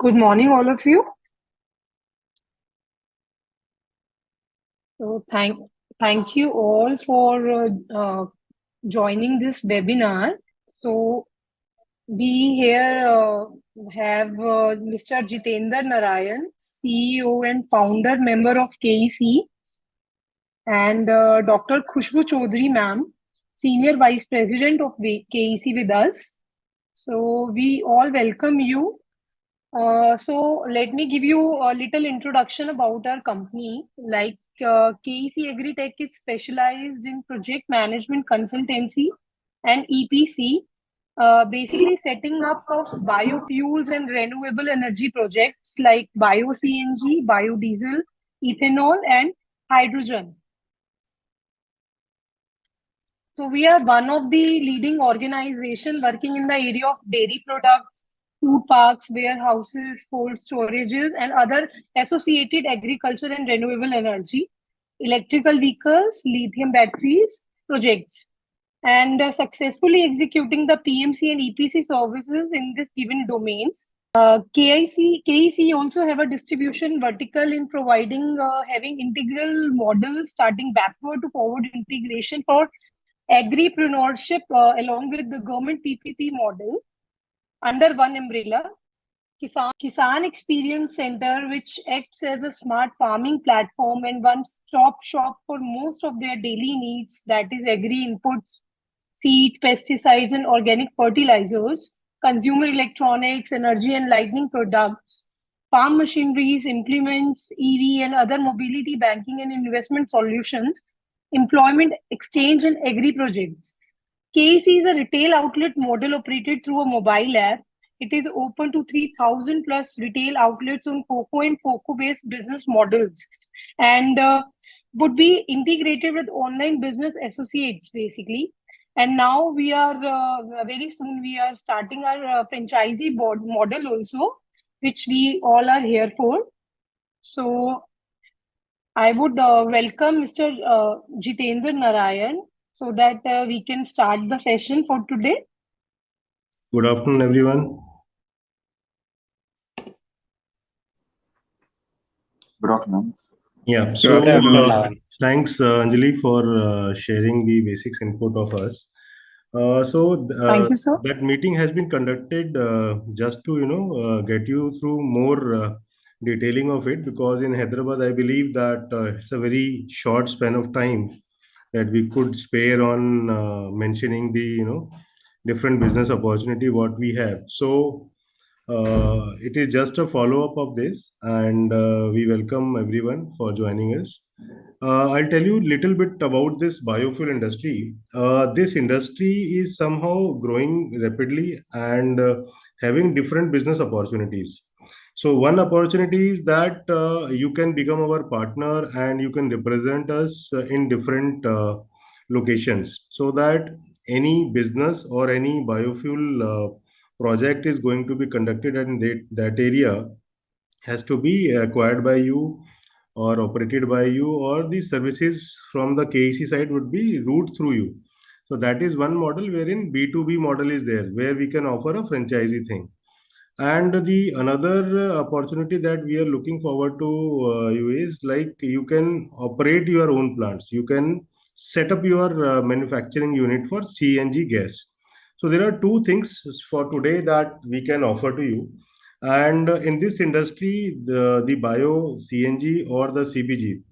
Good morning, all of you. So thank you all for joining this webinar. So we here have Mr. Jitendra Narayan, CEO and founder member of KEC, and Dr. Khushbu Chaudhary, ma'am, Senior Vice President of KEC with us. So we all welcome you. So let me give you a little introduction about our company. Like KEC Agritech is specialized in project management consultancy and EPC, basically setting up of biofuels and renewable energy projects like Bio-CNG, biodiesel, ethanol, and hydrogen. So we are one of the leading organization working in the area of dairy products, food parks, warehouses, cold storages, and other associated agriculture and renewable energy, electrical vehicles, lithium batteries projects, and successfully executing the PMC and EPC services in this given domains. KEC also have a distribution vertical in providing having integral models starting backward to forward integration for agripreneurship along with the government PPP model under one umbrella. Kisan Experience Center, which acts as a smart farming platform and one-stop shop for most of their daily needs, that is agri inputs, seed, pesticides, and organic fertilizers, consumer electronics, energy and lighting products, farm machineries, implements, EV and other mobility, banking and investment solutions, employment exchange and agri projects. KEC is a retail outlet model operated through a mobile app. It is open to 3,000 plus retail outlets on COCO and FOCO based business models and would be integrated with online business associates basically. And now we are very soon we are starting our franchisee board model also, which we all are here for. So I would welcome Mr. Jitendra Narayan so that we can start the session for today. Good afternoon, everyone. Good afternoon. Yeah, so thanks, Anjali, for sharing the basics input of us. Thank you, sir. That meeting has been conducted just to get you through more detailing of it, because in Hyderabad, I believe that it's a very short span of time that we could spare on mentioning the different business opportunity what we have. So it is just a follow-up of this, and we welcome everyone for joining us. I'll tell you a little bit about this biofuel industry. This industry is somehow growing rapidly and having different business opportunities. So one opportunity is that you can become our partner and you can represent us in different locations, so that any business or any biofuel project is going to be conducted in that area has to be acquired by you or operated by you, or the services from the KEC side would be routed through you. So that is one model wherein B2B model is there, where we can offer a franchisee thing. And the another opportunity that we are looking forward to you is like you can operate your own plants. You can set up your manufacturing unit for CNG gas. So there are two things for today that we can offer to you. And in this industry, the Bio-CNG or the CBG,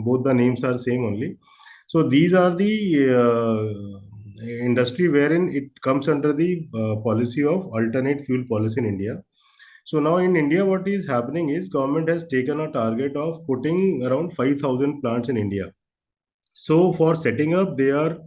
both the names are same only. So these are the industry wherein it comes under the policy of alternate fuel policy in India. So now in India, what is happening is government has taken a target of putting around 5,000 plants in India. So for setting up, they are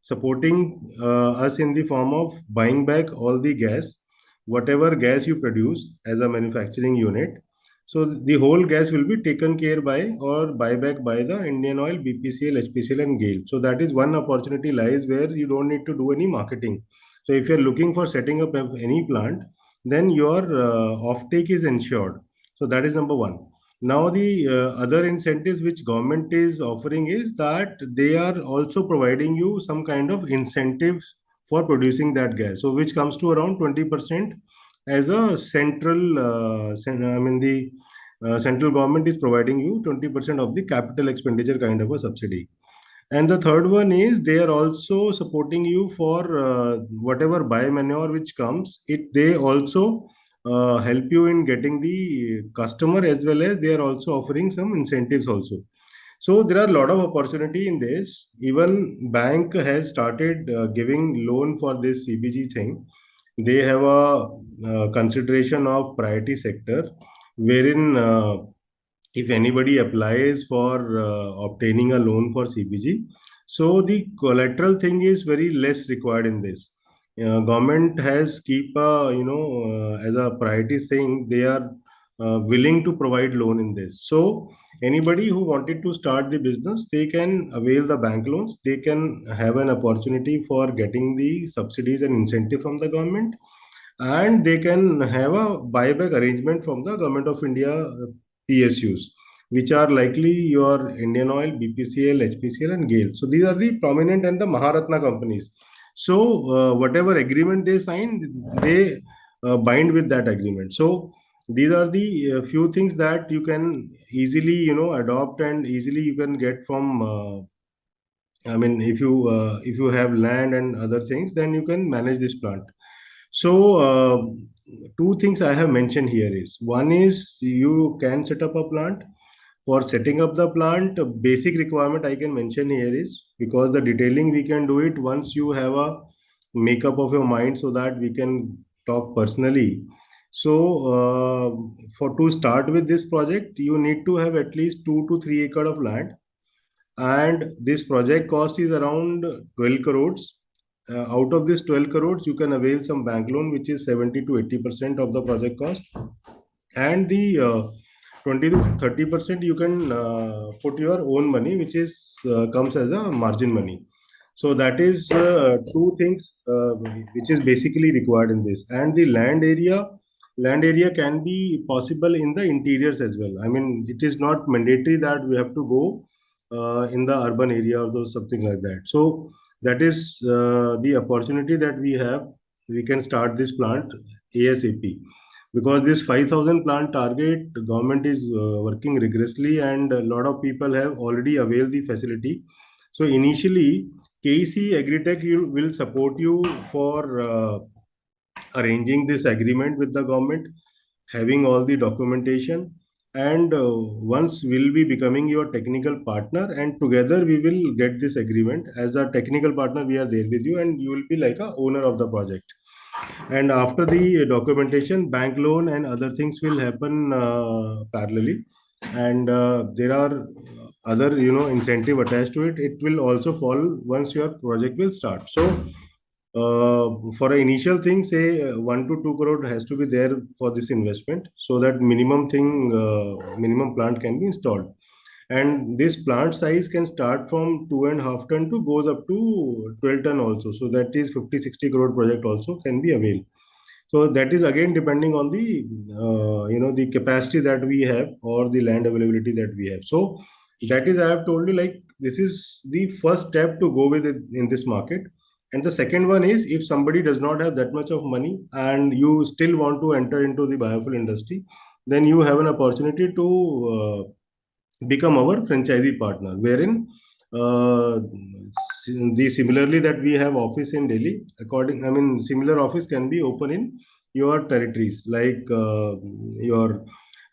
supporting us in the form of buying back all the gas, whatever gas you produce as a manufacturing unit. So the whole gas will be taken care by or buyback by the Indian Oil, BPCL, HPCL, and GAIL. So that is one opportunity lies where you don't need to do any marketing. So if you're looking for setting up any plant, then your offtake is ensured. So that is number one. Now the other incentives which government is offering is that they are also providing you some kind of incentives for producing that gas. So which comes to around 20% as a central, I mean, the central government is providing you 20% of the capital expenditure kind of a subsidy. And the third one is they are also supporting you for whatever biomanure which comes. It they also help you in getting the customer, as well as they are also offering some incentives also. So there are a lot of opportunity in this. Even bank has started giving loan for this CBG thing. They have a consideration of priority sector, wherein if anybody applies for obtaining a loan for CBG, so the collateral thing is very less required in this. Government has keep a, as a priority thing. They are willing to provide loan in this. So anybody who wanted to start the business, they can avail the bank loans. They can have an opportunity for getting the subsidies and incentive from the government, and they can have a buyback arrangement from the government of India PSUs, which are likely your Indian Oil, BPCL, HPCL, and GAIL. So these are the prominent and the Maharatna companies. So whatever agreement they sign, they bind with that agreement. So these are the few things that you can easily, adopt, and easily you can get from. I mean, if you have land and other things, then you can manage this plant. So, two things I have mentioned here is, one is you can set up a plant. For setting up the plant, a basic requirement I can mention here is, because the detailing we can do it once you have a makeup of your mind, so that we can talk personally. So, for to start with this project, you need to have at least 2 to 3 acre of land, and this project cost is around 12 crores. Out of this 12 crores, you can avail some bank loan, which is 70 to 80% of the project cost, and the 20 to 30% you can put your own money, which is comes as a margin money. So that is two things which is basically required in this. And the land area can be possible in the interiors as well. I mean, it is not mandatory that we have to go in the urban area or something like that. So that is the opportunity that we have. We can start this plant ASAP, because this 5,000 plant target, the government is working rigorously, and a lot of people have already availed the facility. So initially, KEC Agritech will support you for arranging this agreement with the government, having all the documentation, and once we'll be becoming your technical partner, and together we will get this agreement. As a technical partner, we are there with you, and you will be like a owner of the project. And after the documentation, bank loan and other things will happen parallelly. And there are other, incentive attached to it. It will also fall once your project will start. So for an initial thing, say 1 to 2 crore has to be there for this investment, so that minimum plant can be installed. And this plant size can start from 2.5 ton to goes up to 12 ton also. So that is 50-60 crore project also can be availed. So that is again depending on the the capacity that we have, or the land availability that we have. So that is, I have told you, like, this is the first step to go with it in this market. And the second one is, if somebody does not have that much of money and you still want to enter into the biofuel industry, then you have an opportunity to become our franchisee partner, wherein uh, the similarly that we have office in Delhi. I mean, similar office can be open in your territories, like your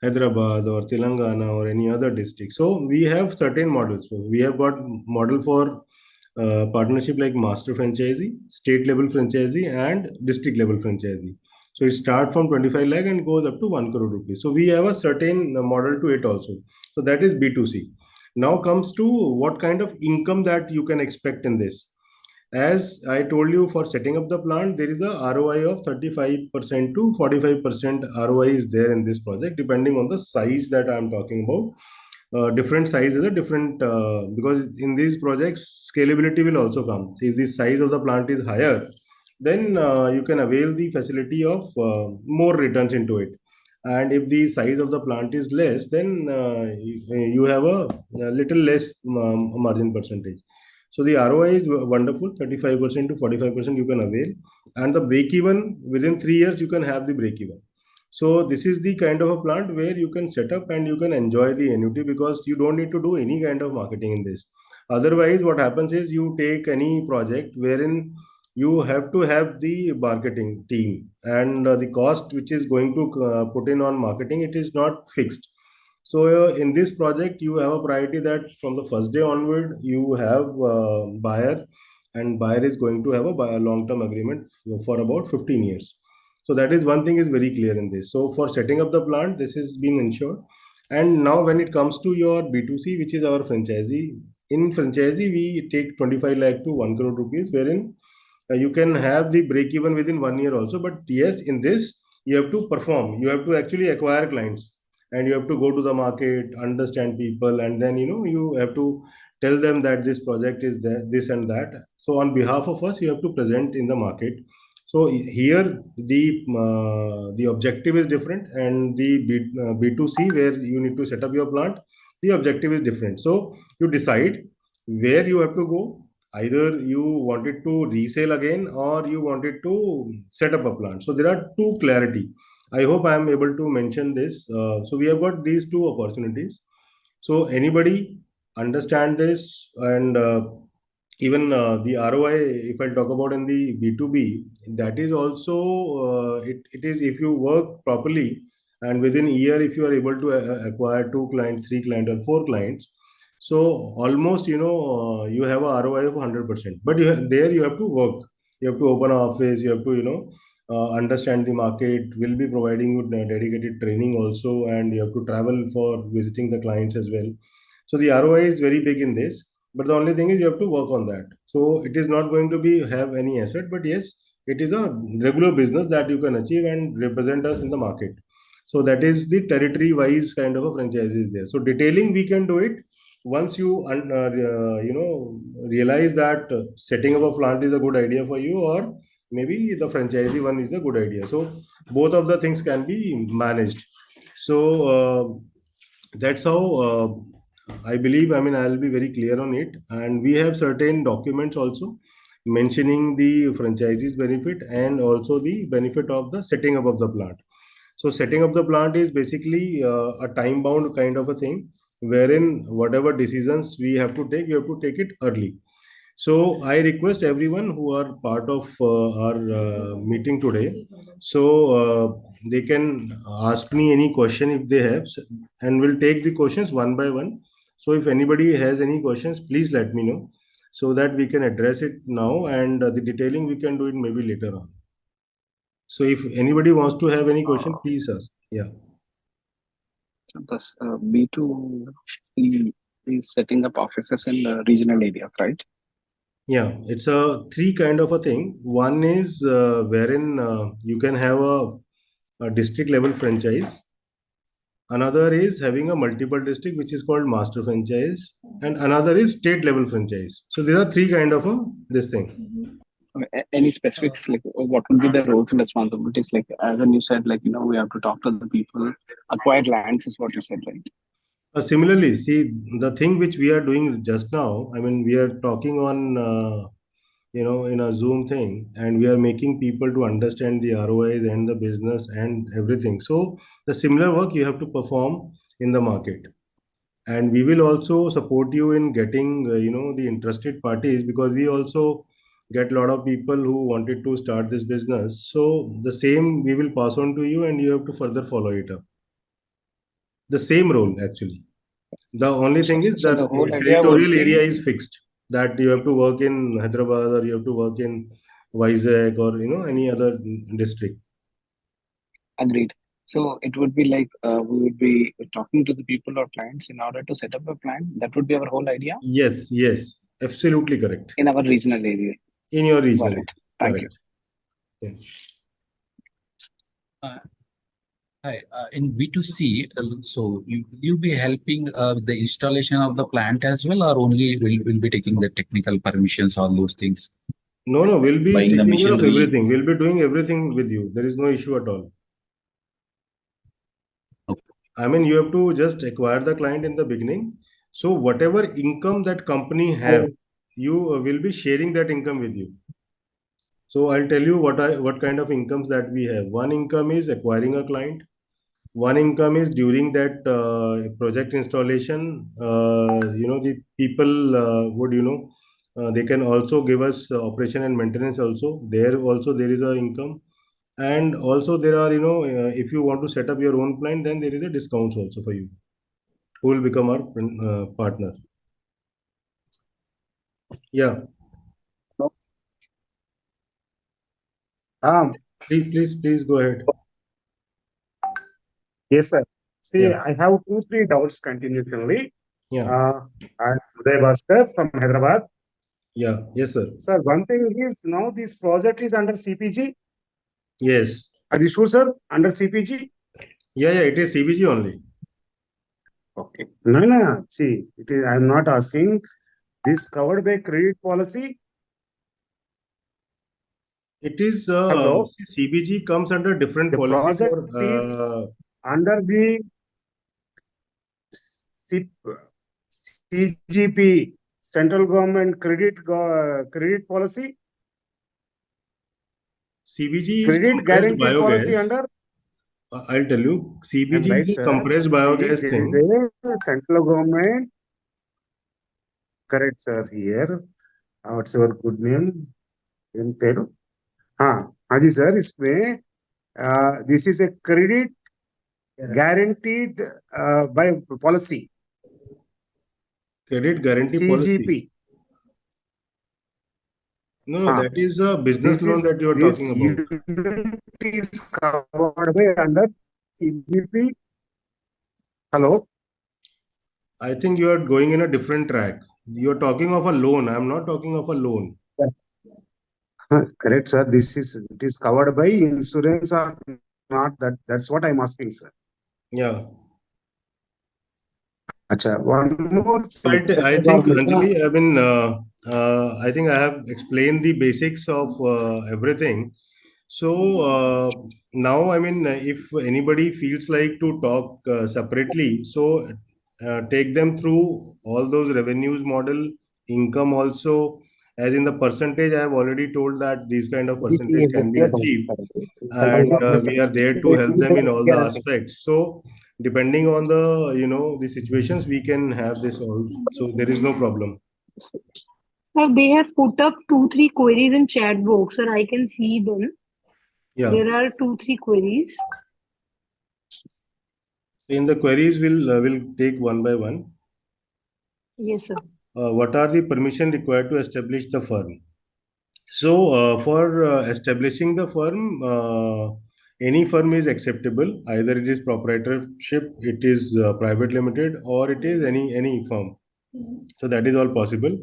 Hyderabad or Telangana or any other district. So we have certain models. So we have got model for partnership like master franchisee, state level franchisee, and district level franchisee. So it starts from 25 lakh and goes up to 1 crore rupees. So we have a certain model to it also. So that is B2C. Now comes to what kind of income that you can expect in this. As I told you, for setting up the plant, there is a ROI of 35% to 45% ROI is there in this project, depending on the size that I'm talking about. Different size is a different, because in these projects, scalability will also come. So if the size of the plant is higher, then you can avail the facility of more returns into it. And if the size of the plant is less, then you have a little less margin percentage. So the ROI is wonderful, 35% to 45% you can avail. and the break even within 3 years you can have the break even. So this is the kind of a plant where you can set up and you can enjoy the annuity because you don't need to do any kind of marketing in this. Otherwise, what happens is you take any project wherein you have to have the marketing team, and the cost which is going to put in on marketing, it is not fixed. So in this project, you have a priority that from the first day onward, you have buyer, and buyer is going to have a long-term agreement for about 15 years. So that is one thing is very clear in this. So for setting up the plant, this has been ensured. And now when it comes to your B2C, which is our franchisee, in franchisee, we take 25 lakh to 1 crore rupees, wherein you can have the break even within 1 year also. But yes, in this, you have to perform. You have to actually acquire clients, and you have to go to the market, understand people, and then you have to tell them that this project is this and that. So on behalf of us, you have to present in the market. So here the objective is different, and the B2C, where you need to set up your plant, the objective is different. So you decide where you have to go. Either you wanted to resell again, or you wanted to set up a plant. So there are two clarity. I hope I am able to mention this. So we have got these two opportunities. So anybody understand this, and even the ROI, if I talk about in the B2B, that is also it is if you work properly, and within a year, if you are able to acquire 2 clients, 3 clients, or 4 clients, so almost you have a ROI of 100%. But there you have to work. You have to open an office. You have to understand the market. Will be providing you dedicated training also, and you have to travel for visiting the clients as well. So the ROI is very big in this, but the only thing is you have to work on that. So it is not going to be have any asset, but yes, it is a regular business that you can achieve and represent us in the market. So that is the territory wise kind of a franchise is there. So detailing we can do it once you realize that setting up a plant is a good idea for you, or maybe the franchisee one is a good idea. So both of the things can be managed. So that's how I believe. I mean, I'll be very clear on it, and we have certain documents also mentioning the franchisee's benefit and also the benefit of the setting up of the plant. So setting up the plant is basically a time bound kind of a thing, wherein whatever decisions we have to take, we have to take it early. So I request everyone who are part of our meeting today, so they can ask me any question if they have, and we'll take the questions one by one. So if anybody has any questions, please let me know so that we can address it now, and the detailing we can do it maybe later on. So if anybody wants to have any question, please ask. Yeah. This B2C is setting up offices in regional areas, right? Yeah, it's a three kind of a thing. One is wherein you can have a district level franchise. Another is having a multiple district, which is called master franchise, and another is state level franchise. So there are three kind of a this thing. Any specifics, like what would be the roles and responsibilities? Like as when you said, like we have to talk to the people, acquired lands is what you said, right? Similarly, see the thing which we are doing just now. I mean, we are talking on in a Zoom thing, and we are making people to understand the ROIs and the business and everything. So the similar work you have to perform in the market, and we will also support you in getting the interested parties, because we also get a lot of people who wanted to start this business. So the same we will pass on to you, and you have to further follow it up. The same role actually. The only thing is So that the whole idea would territorial area be is fixed. That you have to work in Hyderabad, or you have to work in Vizag, or any other district. agreed. So it would be like we would be talking to the people or clients in order to set up a plan. That would be our whole idea Yes, yes, absolutely correct. in our regional area. In your Got regional it. area. Thank you. Correct. Yeah. Uh, Hi, in B2C, so you be helping with the installation of the plant as well, or only will be taking the technical permissions, all those things, No, no, we'll be buying the taking care of machinery? everything. We'll be doing everything with you. There is no issue at all. Okay. I mean, you have to just acquire the client in the beginning. So whatever income that company have, you will be sharing that income with you. So I'll tell you what kind of incomes that we have. One income is acquiring a client. One income is during that project installation. The people would they can also give us operation and maintenance also. There is a income, and also there are if you want to set up your own plant, then there is a discounts also for you who will become our partner. Yeah, Um, please go ahead. yes, sir. See, Yeah, I have 2, 3 doubts continuously. yeah, I'm Uday Bhaskar from Hyderabad. yeah. Yes, sir. Sir, one thing is now this project is under CPG. Yes. Are you sure, sir? Under CPG? Yeah, it is CBG only. Okay. No. See, it is. I'm not asking. This covered by credit policy. It is Hello. CBG comes under different The policy project for is under the CGP, Central Government Credit Policy, CBG is Credit compressed Guarantee Policy biogas. under. I'll tell you, I'm CBG right, is a sir. compressed See, biogas there is thing. a central government. Correct, sir. Here, what's your good name? In Peru. Haji sir, इसमें this is a credit guaranteed by policy. Credit guarantee policy. CGP. No, that is a business loan that you are talking about. Unit is covered by under CGP. Hello. I think you are going in a different track. You are talking of a loan. I'm not talking of a loan. Correct, sir. It is covered by insurance or not? That's what I'm asking, sir. Yeah. Acha, one more. I think, Anjali, I think I have explained the basics of everything. So now, if anybody feels like to talk separately, so take them through all those revenues model, income also, as in the percentage. I have already told that these kind of percentage can be achieved, and we are there to help them in all the aspects. So depending on the situations, we can have this all. So there is no problem. Sir, they have put up 2, 3 queries in chat box, sir. I can see them. Yeah. There are 2, 3 queries. In the queries, we'll take one by one. Yes, sir. What are the permission required to establish the firm? So for establishing the firm, any firm is acceptable. Either it is proprietorship, it is private limited, or it is any firm. So that is all possible.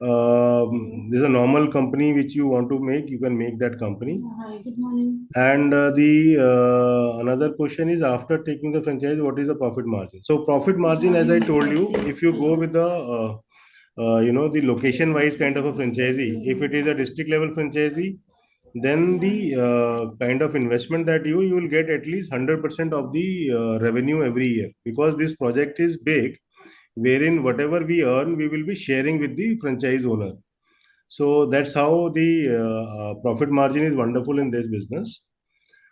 There's a normal company which you want to make, you can make that company. Hi, good morning. And the another question is, after taking the franchise, what is the profit margin? So profit margin, as I told you, if you go with the the location wise kind of a franchisee, if it is a district level franchisee, then the kind of investment that you will get at least 100% of the revenue every year, because this project is big, wherein whatever we earn, we will be sharing with the franchise owner. So that's how the profit margin is wonderful in this business.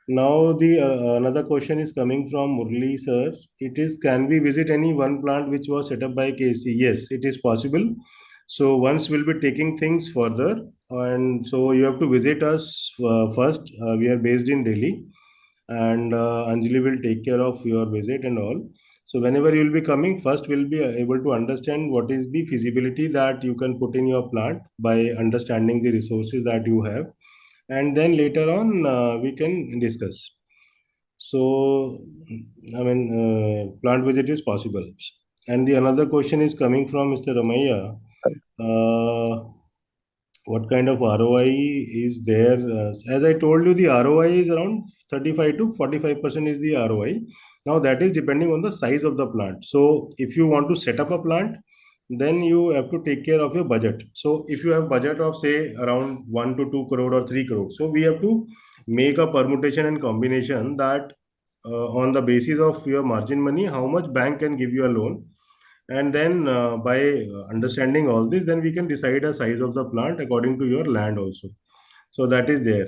Now the another question is coming from Murli sir. It is, can we visit any one plant which was set up by KC? Yes, it is possible. So once we'll be taking things further, and so you have to visit us first. We are based in Delhi, and Anjali will take care of your visit and all. So whenever you will be coming, first we'll be able to understand what is the feasibility that you can put in your plant by understanding the resources that you have, and then later on we can discuss. So plant visit is possible. And the another question is coming from Mr. Ramaiya. What kind of ROI is there? As I told you, the ROI is around 35 to 45% is the ROI. Now that is depending on the size of the plant. So if you want to set up a plant, then you have to take care of your budget. So if you have budget of say around 1 to 2 crore or 3 crore, so we have to make a permutation and combination that on the basis of your margin money, how much bank can give you a loan, and then by understanding all this, then we can decide a size of the plant according to your land also. So that is there.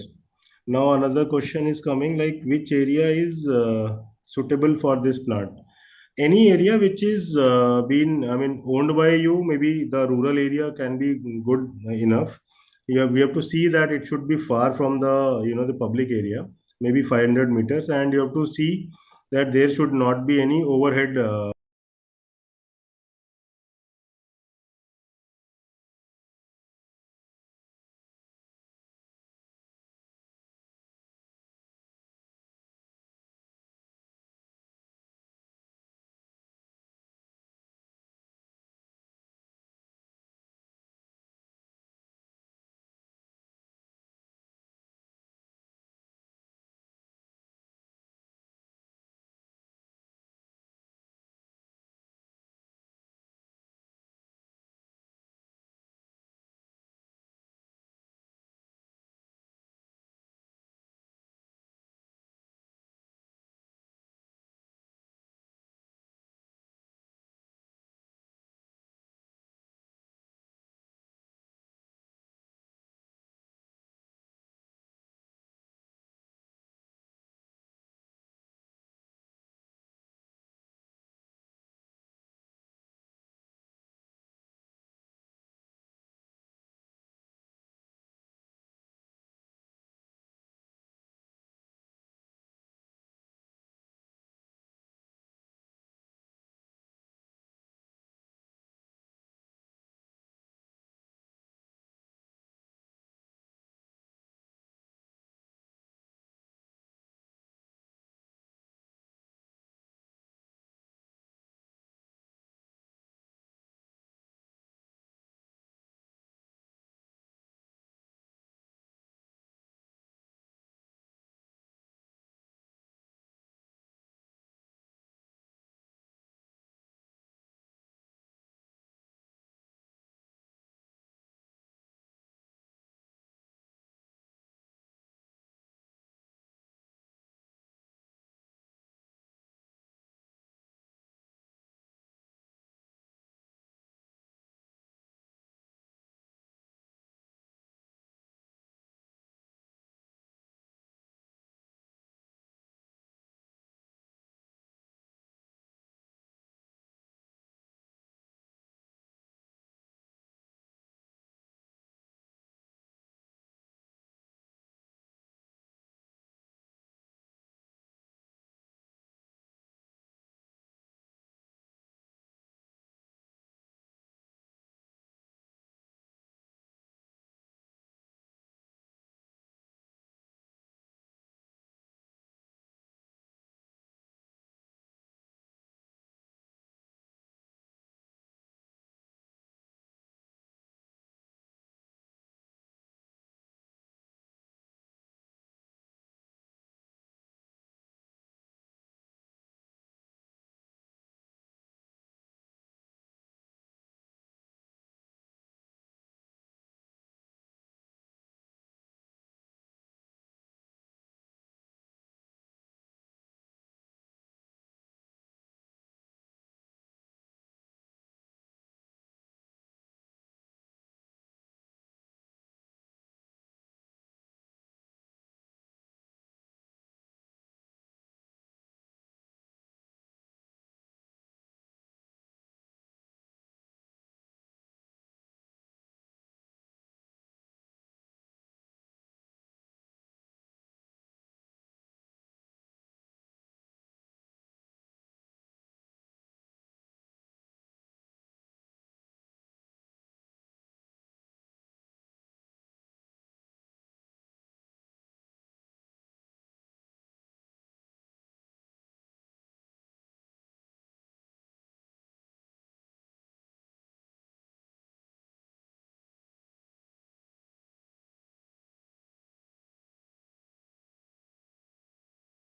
Now another question is coming, like which area is suitable for this plant? Any area which is been, I mean, owned by you, maybe the rural area can be good enough. We have to see that it should be far from the, the public area, maybe 500 meters, and you have to see that there should not be any overhead